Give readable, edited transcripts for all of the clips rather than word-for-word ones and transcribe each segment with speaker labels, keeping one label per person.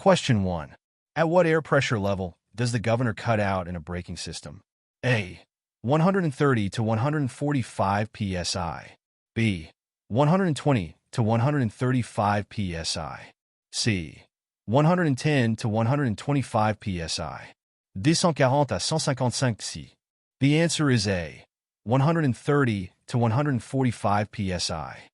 Speaker 1: Question 1. At what air pressure level does the governor cut out in a braking system? A. 130 to 145 psi. B. 120 to 135 psi. C. 110 to 125 psi. 240 à 155 psi. The answer is A. 130 to 145 psi.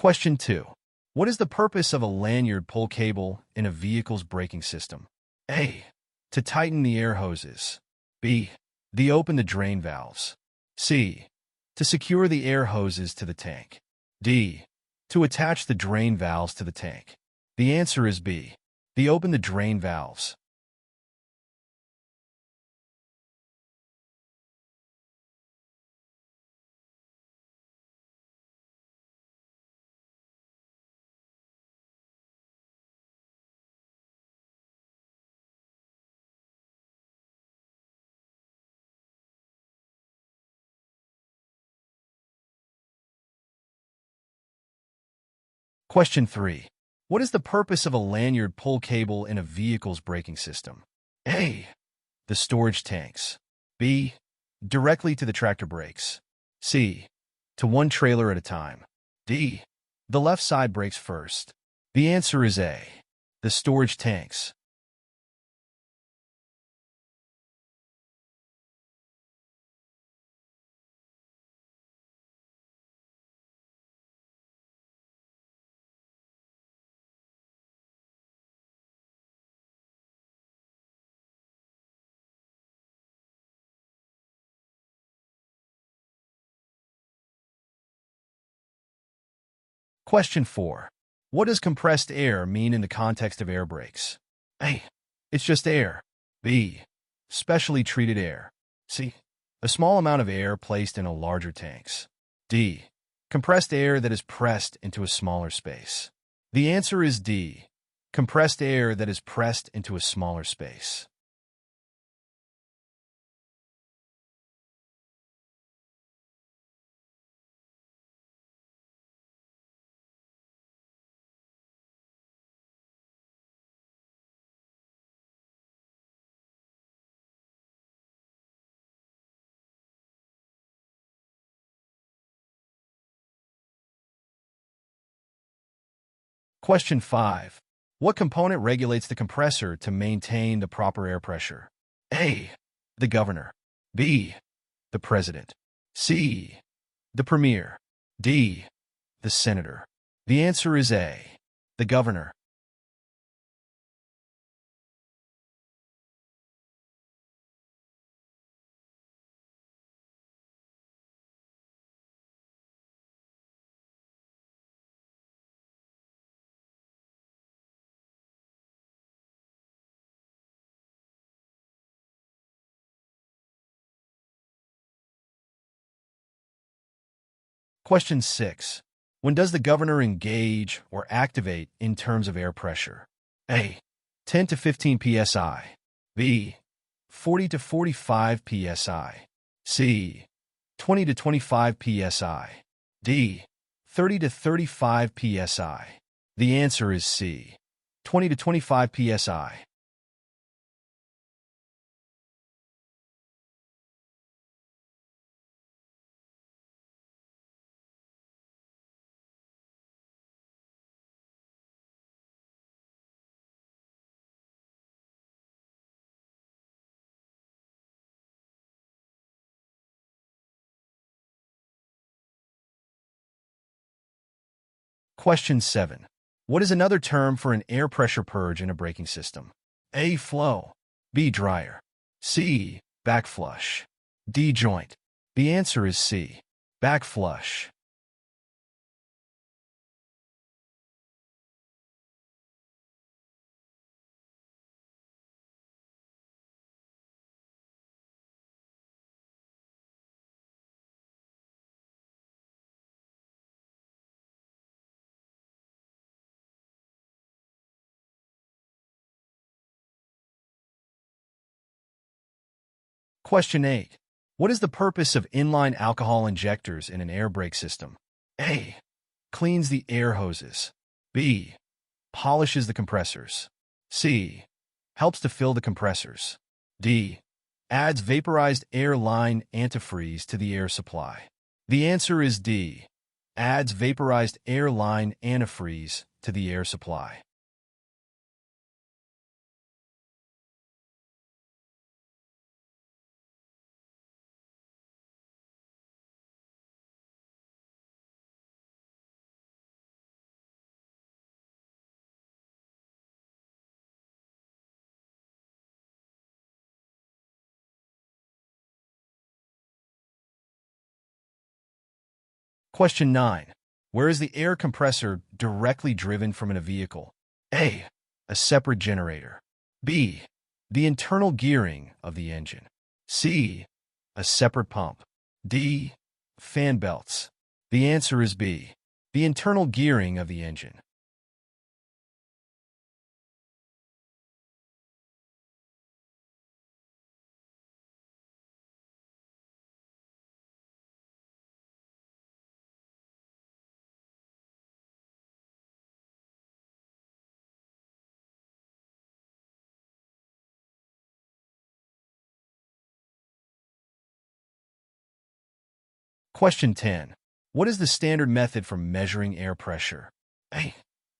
Speaker 1: Question 2. What is the purpose of a lanyard pull cable in a vehicle's braking system? A. To tighten the air hoses. B. To open the drain valves. C. To secure the air hoses to the tank. D. To attach the drain valves to the tank. The answer is B. To open the drain valves. Question 3. What is the purpose of a lanyard pull cable in a vehicle's braking system? A. The storage tanks. B. Directly to the tractor brakes. C. To one trailer at a time. D. The left side brakes first. The answer is A. The storage tanks. Question 4. What does compressed air mean in the context of air brakes? A. It's just air. B. Specially treated air. C. A small amount of air placed in a larger tanks. D. Compressed air that is pressed into a smaller space. The answer is D. Compressed air that is pressed into a smaller space. Question 5. What component regulates the compressor to maintain the proper air pressure? A. The governor. B. The president. C. The premier. D. The senator. The answer is A. The governor. Question 6. When does the governor engage or activate in terms of air pressure? A. 10 to 15 psi. B. 40 to 45 psi. C. 20 to 25 psi. D. 30 to 35 psi. The answer is C. 20 to 25 psi. Question 7. What is another term for an air pressure purge in a braking system? A. Flow. B. Dryer. C. Backflush. D. Joint. The answer is C. Backflush. Question 8. What is the purpose of inline alcohol injectors in an air brake system? A. Cleans the air hoses. B. Polishes the compressors. C. Helps to fill the compressors. D. Adds vaporized air line antifreeze to the air supply. The answer is D. Adds vaporized air line antifreeze to the air supply. Question 9. Where is the air compressor directly driven from in a vehicle? A. A separate generator. B. The internal gearing of the engine. C. A separate pump. D. Fan belts. The answer is B. The internal gearing of the engine. Question 10. What is the standard method for measuring air pressure? A.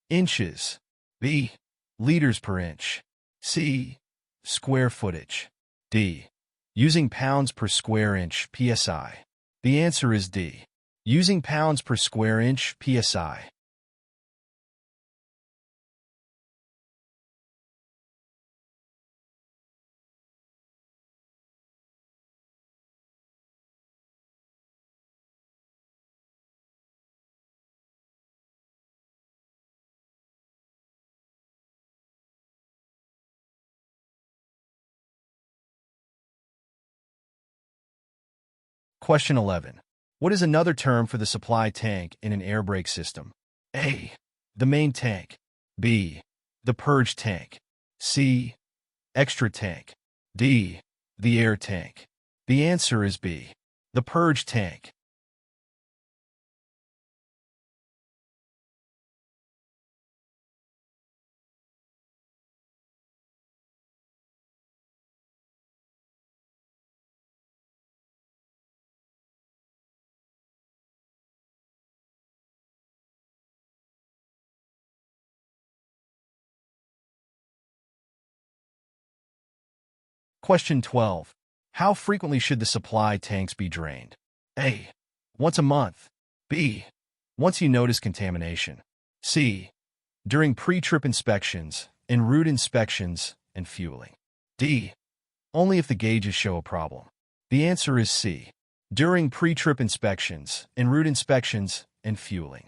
Speaker 1: Inches. B. Liters per inch. C. Square footage. D. Using pounds per square inch (psi). The answer is D. Using pounds per square inch (psi). Question 11. What is another term for the supply tank in an air brake system? A. The main tank. B. The purge tank. C. Extra tank. D. The air tank. The answer is B. The purge tank. Question 12. How frequently should the supply tanks be drained? A. Once a month. B. Once you notice contamination. C. During pre-trip inspections, en route inspections, and fueling. D. Only if the gauges show a problem. The answer is C. During pre-trip inspections, en route inspections, and fueling.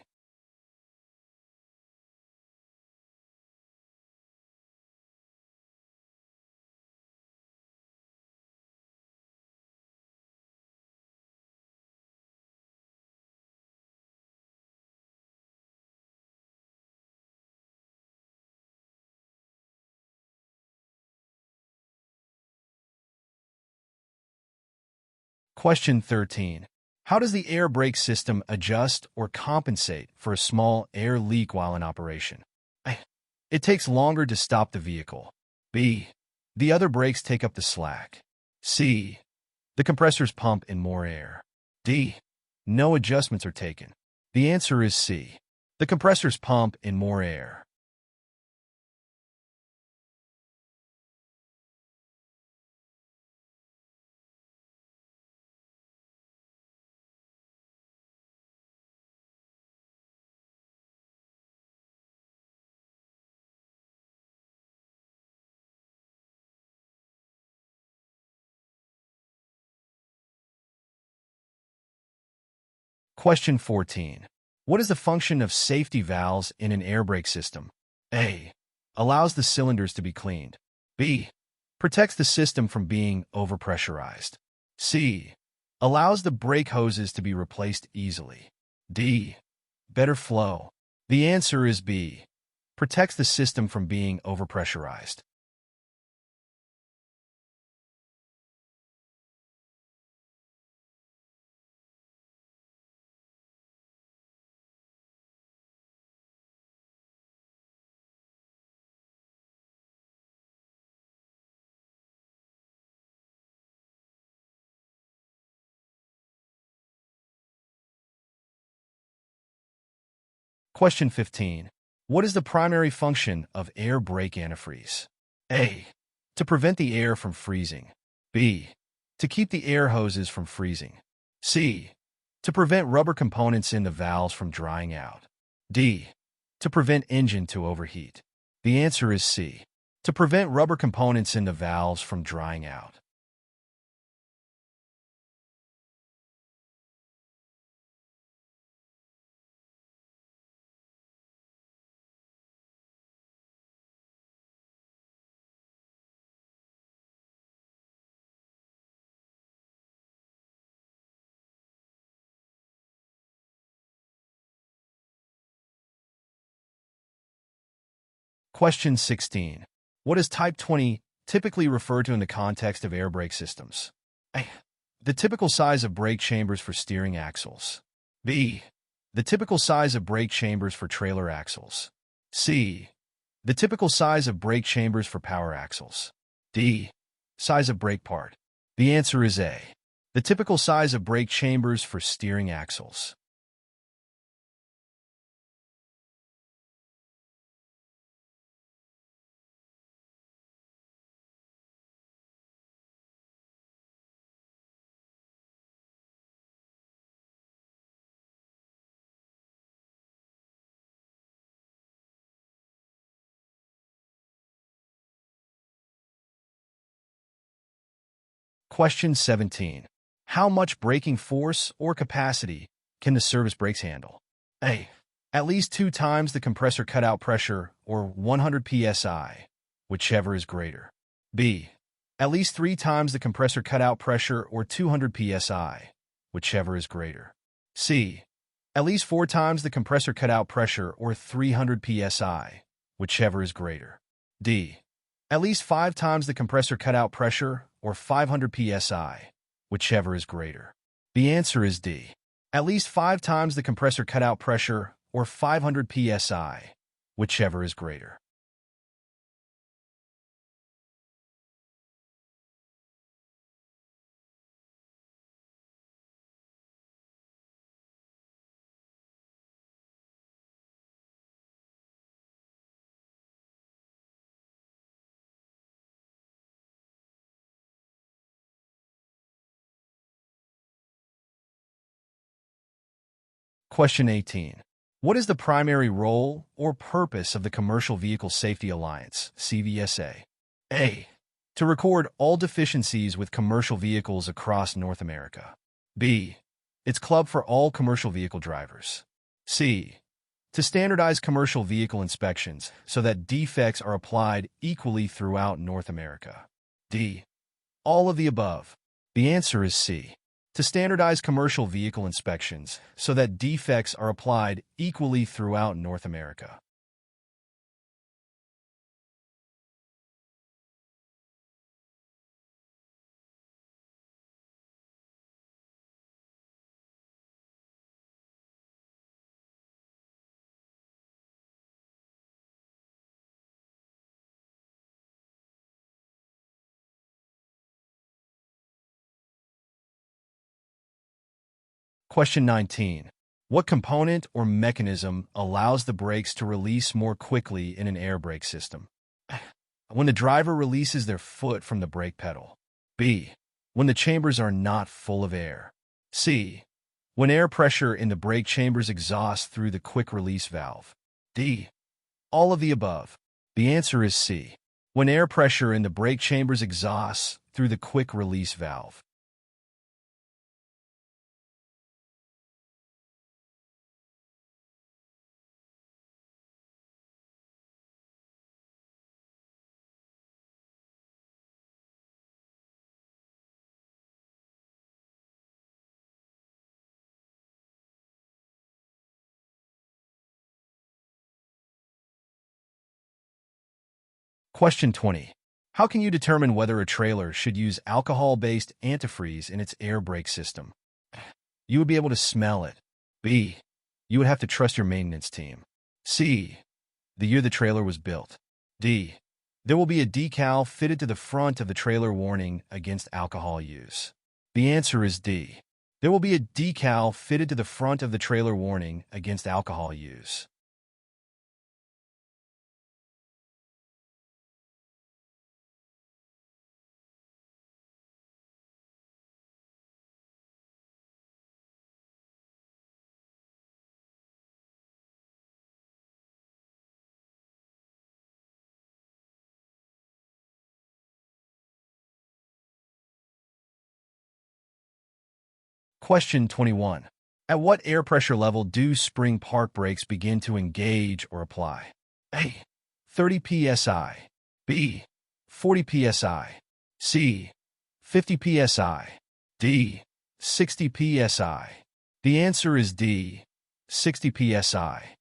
Speaker 1: Question 13. How does the air brake system adjust or compensate for a small air leak while in operation? A. It takes longer to stop the vehicle. B. The other brakes take up the slack. C. The compressors pump in more air. D. No adjustments are taken. The answer is C. The compressors pump in more air. Question 14. What is the function of safety valves in an air brake system? A. Allows the cylinders to be cleaned. B. Protects the system from being overpressurized. C. Allows the brake hoses to be replaced easily. D. Better flow. The answer is B. Protects the system from being overpressurized. Question 15. What is the primary function of air brake antifreeze? A. To prevent the air from freezing. B. To keep the air hoses from freezing. C. To prevent rubber components in the valves from drying out. D. To prevent engine to overheat. The answer is C. To prevent rubber components in the valves from drying out. Question 16. What is Type 20 typically referred to in the context of air brake systems? A. The typical size of brake chambers for steering axles. B. The typical size of brake chambers for trailer axles. C. The typical size of brake chambers for power axles. D. Size of brake part. The answer is A. The typical size of brake chambers for steering axles. Question 17. How much braking force or capacity can the service brakes handle? A. At least 2 times the compressor cutout pressure, or 100 psi, whichever is greater. B. At least 3 times the compressor cutout pressure, or 200 psi, whichever is greater. C. At least 4 times the compressor cutout pressure, or 300 psi, whichever is greater. D. At least 5 times the compressor cutout pressure, or 500 psi, whichever is greater. The answer is D. At least 5 times the compressor cutout pressure, or 500 psi, whichever is greater. Question 18. What is the primary role or purpose of the Commercial Vehicle Safety Alliance, CVSA? A. To record all deficiencies with commercial vehicles across North America. B. It's club for all commercial vehicle drivers. C. To standardize commercial vehicle inspections so that defects are applied equally throughout North America. D. All of the above. The answer is C. To standardize commercial vehicle inspections so that defects are applied equally throughout North America. Question 19. What component or mechanism allows the brakes to release more quickly in an air brake system? When the driver releases their foot from the brake pedal. B. When the chambers are not full of air. C. When air pressure in the brake chambers exhausts through the quick release valve. D. All of the above. The answer is C. When air pressure in the brake chambers exhausts through the quick release valve. Question 20. How can you determine whether a trailer should use alcohol-based antifreeze in its air brake system? You would be able to smell it. B. You would have to trust your maintenance team. C. The year the trailer was built. D. There will be a decal fitted to the front of the trailer warning against alcohol use. The answer is D. There will be a decal fitted to the front of the trailer warning against alcohol use. Question 21. At what air pressure level do spring park brakes begin to engage or apply? A. 30 psi. B. 40 psi. C. 50 psi. D. 60 psi. The answer is D. 60 psi.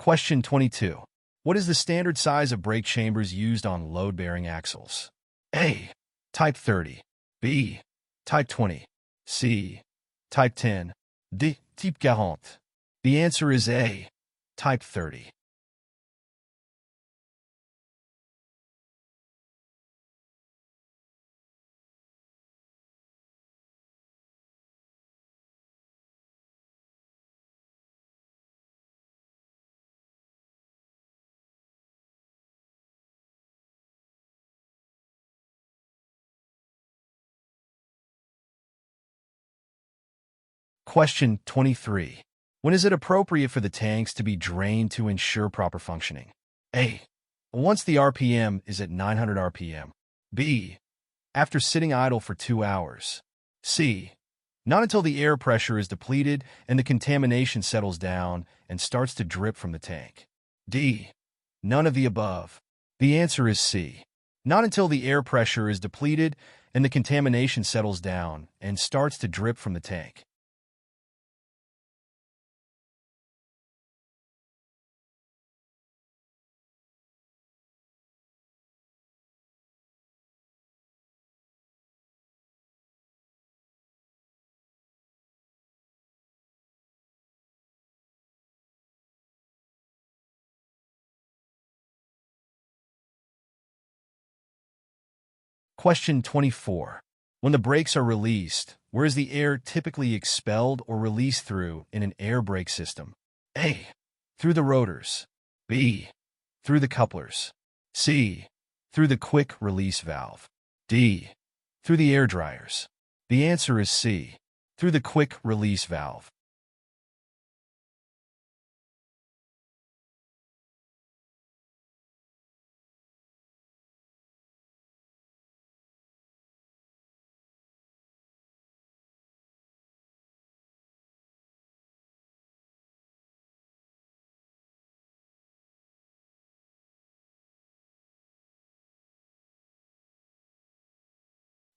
Speaker 1: Question 22. What is the standard size of brake chambers used on load-bearing axles? A. Type 30. B. Type 20. C. Type 10. D. Type 40. The answer is A. Type 30. Question 23. When is it appropriate for the tanks to be drained to ensure proper functioning? A. Once the RPM is at 900 RPM. B. After sitting idle for 2 hours. C. Not until the air pressure is depleted and the contamination settles down and starts to drip from the tank. D. None of the above. The answer is C. Not until the air pressure is depleted and the contamination settles down and starts to drip from the tank. Question 24. When the brakes are released, where is the air typically expelled or released through in an air brake system? A. Through the rotors. B. Through the couplers. C. Through the quick release valve. D. Through the air dryers. The answer is C. Through the quick release valve.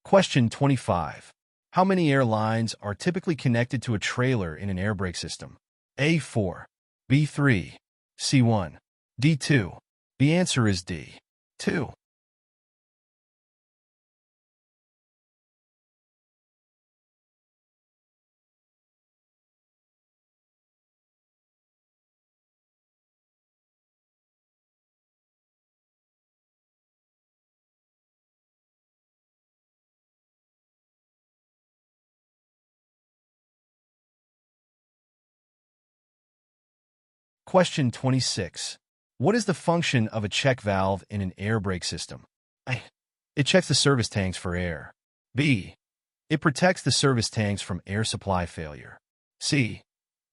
Speaker 1: Question 25. How many airlines are typically connected to a trailer in an air brake system? A4, B3, C1, D2. The answer is D. 2. Question 26. What is the function of a check valve in an air brake system? A. It checks the service tanks for air. B. It protects the service tanks from air supply failure. C.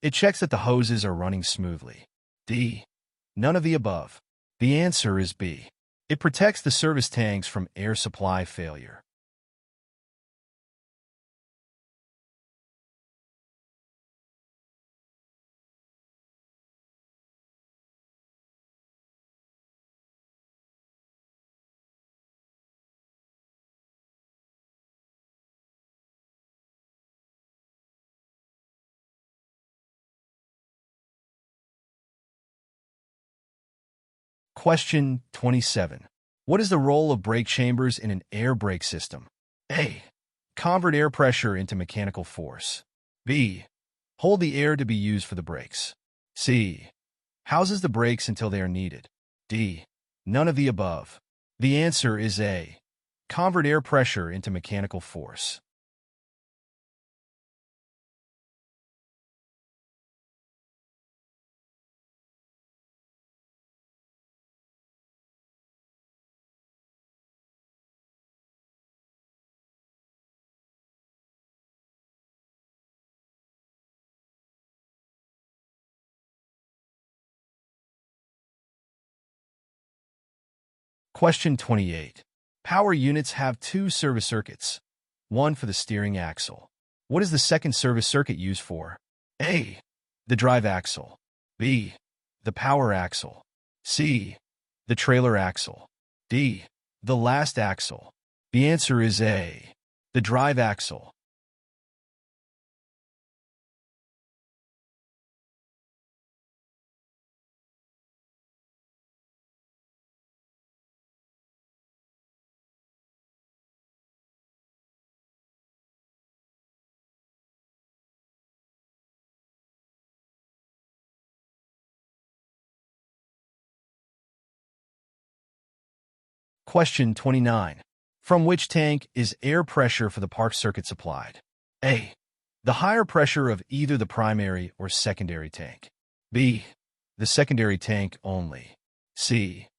Speaker 1: It checks that the hoses are running smoothly. D. None of the above. The answer is B. It protects the service tanks from air supply failure. Question 27. What is the role of brake chambers in an air brake system? A. Convert air pressure into mechanical force. B. Hold the air to be used for the brakes. C. Houses the brakes until they are needed. D. None of the above. The answer is A. Convert air pressure into mechanical force. Question 28. Power units have two service circuits, one for the steering axle. What is the second service circuit used for? A. The drive axle. B. The power axle. C. The trailer axle. D. The last axle. The answer is A. The drive axle. Question 29. From which tank is air pressure for the park circuit supplied? A. The higher pressure of either the primary or secondary tank. B. The secondary tank only. C.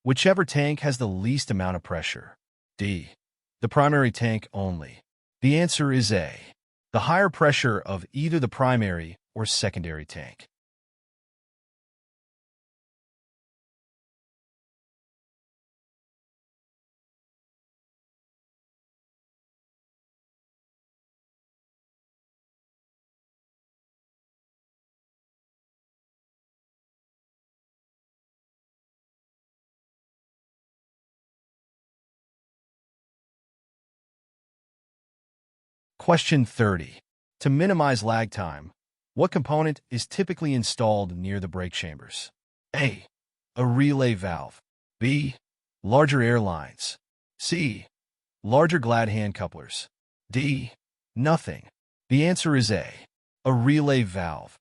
Speaker 1: Whichever tank has the least amount of pressure. D. The primary tank only. The answer is A. The higher pressure of either the primary or secondary tank. Question 30. To minimize lag time, what component is typically installed near the brake chambers? A. A relay valve. B. Larger airlines. C. Larger glad hand couplers. D. Nothing. The answer is A. A relay valve.